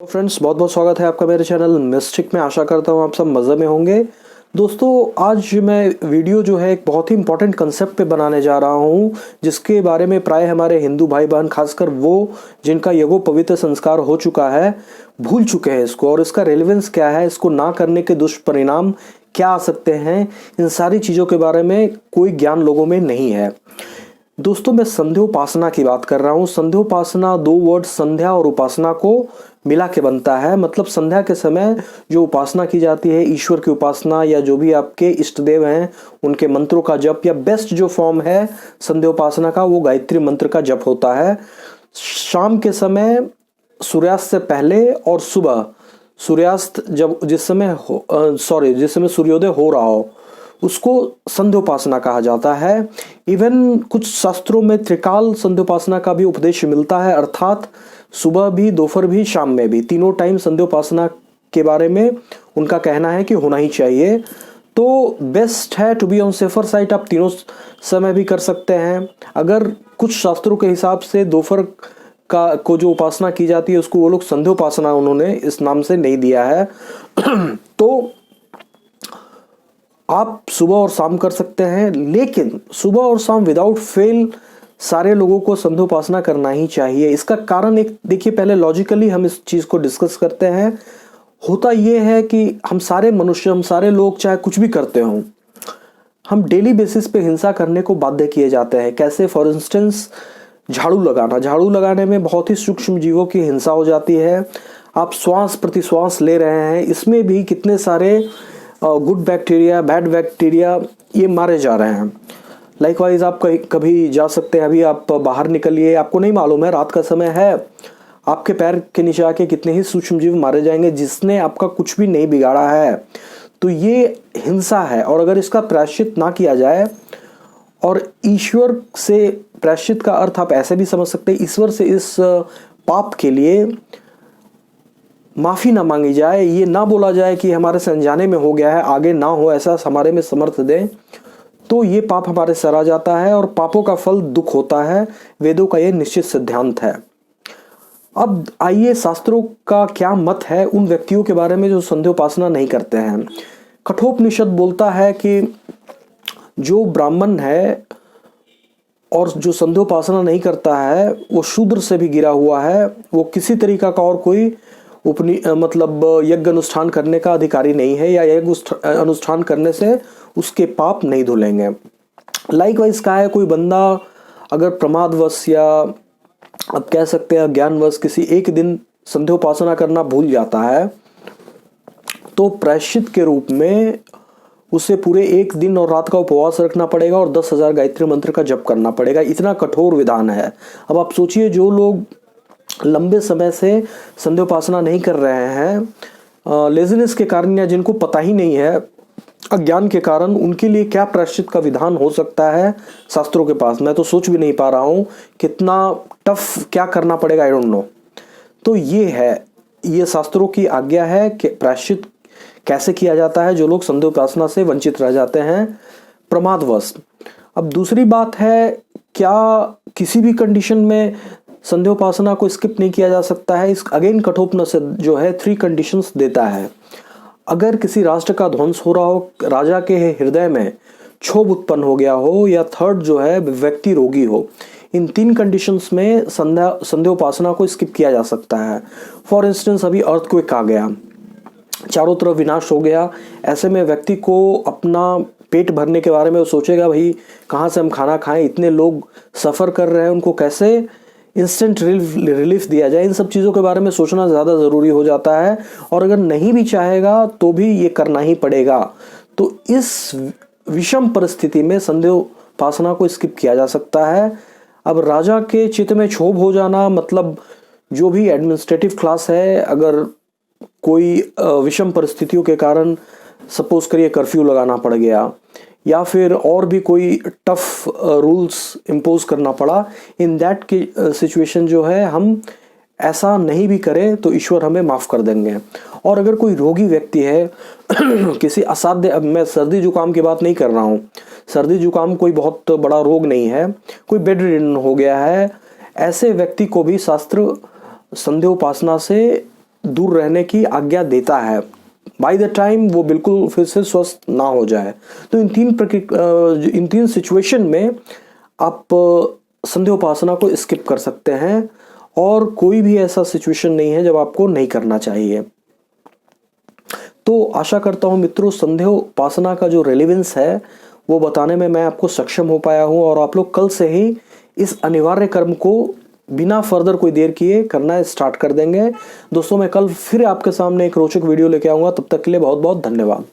तो फ्रेंड्स, बहुत बहुत स्वागत है आपका मेरे चैनल मिस्टिक में। आशा करता हूँ आप सब मज़े में होंगे। दोस्तों, आज मैं वीडियो जो है एक बहुत ही इंपॉर्टेंट कंसेप्ट पे बनाने जा रहा हूँ, जिसके बारे में प्राय हमारे हिंदू भाई बहन, खासकर वो जिनका यज्ञो पवित्र संस्कार हो चुका है, भूल चुके हैं इसको। और इसका रेलेवेंस क्या है, इसको ना करने के दुष्परिणाम क्या आ सकते हैं, इन सारी चीज़ों के बारे में कोई ज्ञान लोगों में नहीं है। दोस्तों, मैं संध्योपासना की बात कर रहा हूँ। संध्योपासना दो वर्ड संध्या और उपासना को मिला के बनता है। मतलब संध्या के समय जो उपासना की जाती है, ईश्वर की उपासना या जो भी आपके इष्ट देव हैं उनके मंत्रों का जप, या बेस्ट जो फॉर्म है संध्योपासना का वो गायत्री मंत्र का जप होता है। शाम के समय सूर्यास्त से पहले और सुबह सूर्यास्त जिस समय सूर्योदय हो रहा हो उसको संध्योपासना कहा जाता है। इवन कुछ शास्त्रों में त्रिकाल संध्योपासना का भी उपदेश मिलता है, अर्थात सुबह भी, दोपहर भी, शाम में भी, तीनों टाइम संध्योपासना के बारे में उनका कहना है कि होना ही चाहिए। तो बेस्ट है to be on safer side, आप तीनों समय भी कर सकते हैं। अगर कुछ शास्त्रों के हिसाब से दोपहर को जो उपासना की जाती है उसको वो लोग संध्योपासना उन्होंने इस नाम से नहीं दिया है। तो आप सुबह और शाम कर सकते हैं, लेकिन सुबह और शाम विदाउट फेल सारे लोगों को संध्योपासना करना ही चाहिए। इसका कारण एक देखिए, पहले लॉजिकली हम इस चीज को डिस्कस करते हैं। होता यह है कि हम सारे मनुष्य, हम सारे लोग चाहे कुछ भी करते हों, हम डेली बेसिस पे हिंसा करने को बाध्य किए जाते हैं। कैसे? फॉर इंस्टेंस झाड़ू लगाने में बहुत ही सूक्ष्म जीवों की हिंसा हो जाती है। आप श्वास प्रति श्वास ले रहे हैं, इसमें भी कितने सारे गुड बैक्टीरिया, बैड बैक्टीरिया ये मारे जा रहे हैं। लाइकवाइज आप कभी जा सकते हैं, अभी आप बाहर निकलिए, आपको नहीं मालूम है रात का समय है, आपके पैर के नीचे आके कितने ही सूक्ष्म जीव मारे जाएंगे जिसने आपका कुछ भी नहीं बिगाड़ा है। तो ये हिंसा है, और अगर इसका प्रायश्चित ना किया जाए, और ईश्वर से प्रायश्चित का अर्थ आप ऐसे भी समझ सकते हैं, ईश्वर से इस पाप के लिए माफी ना मांगी जाए, ये ना बोला जाए कि हमारे से अनजाने में हो गया है, आगे ना हो ऐसा हमारे में समर्थ दें, तो ये पाप हमारे सर आ जाता है और पापों का फल दुख होता है। वेदों का ये निश्चित सिद्धांत है। अब आइए, शास्त्रों का क्या मत है उन व्यक्तियों के बारे में जो संध्योपासना नहीं करते हैं। कठोपनिषद बोलता है कि जो ब्राह्मण है और जो संध्योपासना नहीं करता है वो शूद्र से भी गिरा हुआ है, वो किसी तरीका का और कोई यज्ञ अनुष्ठान करने का अधिकारी नहीं है, या यज्ञ अनुष्ठान करने से उसके पाप नहीं धुलेंगे। लाइकवाइज का है, कोई बंदा अगर प्रमादवश या आप कह सकते हैं ज्ञानवश किसी एक दिन संध्योपासना करना भूल जाता है, तो प्रायश्चित के रूप में उसे पूरे एक दिन और रात का उपवास रखना पड़ेगा और 10,000 गायत्री मंत्र का जप करना पड़ेगा। इतना कठोर विधान है। अब आप सोचिए, जो लोग लंबे समय से संध्योपासना नहीं कर रहे हैं लेजीनेस के कारण, या जिनको पता ही नहीं है अज्ञान के कारण, उनके लिए क्या प्रायश्चित का विधान हो सकता है शास्त्रों के पास, मैं तो सोच भी नहीं पा रहा हूँ। कितना टफ क्या करना पड़ेगा, आई डोंट नो। तो ये शास्त्रों की आज्ञा है कि प्रायश्चित कैसे किया जाता है जो लोग संध्योपासना से वंचित रह जाते हैं प्रमादवश। अब दूसरी बात है, क्या किसी भी कंडीशन में संध्योपासना को स्किप नहीं किया जा सकता है? इस अगेन कठोपनिषद जो है 3 कंडीशंस देता है। अगर किसी राष्ट्र का ध्वंस हो रहा हो, राजा के हृदय में क्षोभ उत्पन्न हो गया हो, या थर्ड जो है व्यक्ति रोगी हो, इन 3 कंडीशंस में संध्योपासना को स्किप किया जा सकता है। फॉर इंस्टेंस, अभी अर्थक्वेक आ गया, चारों तरफ विनाश हो गया, ऐसे में व्यक्ति को अपना पेट भरने के बारे में वो सोचेगा, भाई कहाँ से हम खाना खाएं, इतने लोग सफ़र कर रहे हैं, उनको कैसे इंस्टेंट रिलीफ दिया जाए, इन सब चीज़ों के बारे में सोचना ज़्यादा ज़रूरी हो जाता है। और अगर नहीं भी चाहेगा तो भी ये करना ही पड़ेगा। तो इस विषम परिस्थिति में संध्योपासना को स्किप किया जा सकता है। अब राजा के चित्त में क्षोभ हो जाना, मतलब जो भी एडमिनिस्ट्रेटिव क्लास है, अगर कोई विषम परिस्थितियों के कारण सपोज करिए कर्फ्यू लगाना पड़ गया, या फिर और भी कोई टफ रूल्स इम्पोज करना पड़ा, इन दैट की सिचुएशन जो है हम ऐसा नहीं भी करें तो ईश्वर हमें माफ़ कर देंगे। और अगर कोई रोगी व्यक्ति है किसी असाध्य, अब मैं सर्दी जुकाम की बात नहीं कर रहा हूँ, सर्दी जुकाम कोई बहुत बड़ा रोग नहीं है, कोई बेड रिडन हो गया है, ऐसे व्यक्ति को भी शास्त्र संध्योपासना से दूर रहने की आज्ञा देता है बाय द टाइम वो बिल्कुल फिर से स्वस्थ ना हो जाए। तो इन तीन सिचुएशन में आप संध्या उपासना को स्किप कर सकते हैं और कोई भी ऐसा सिचुएशन नहीं है जब आपको नहीं करना चाहिए। तो आशा करता हूं मित्रों संध्या उपासना का जो रेलेवेंस है वो बताने में मैं आपको सक्षम हो पाया हूं और आप लोग कल से ही इस अनिवार्य कर्म को बिना फर्दर कोई देर किए करना स्टार्ट कर देंगे। दोस्तों मैं कल फिर आपके सामने एक रोचक वीडियो लेके आऊंगा, तब तक के लिए बहुत बहुत धन्यवाद।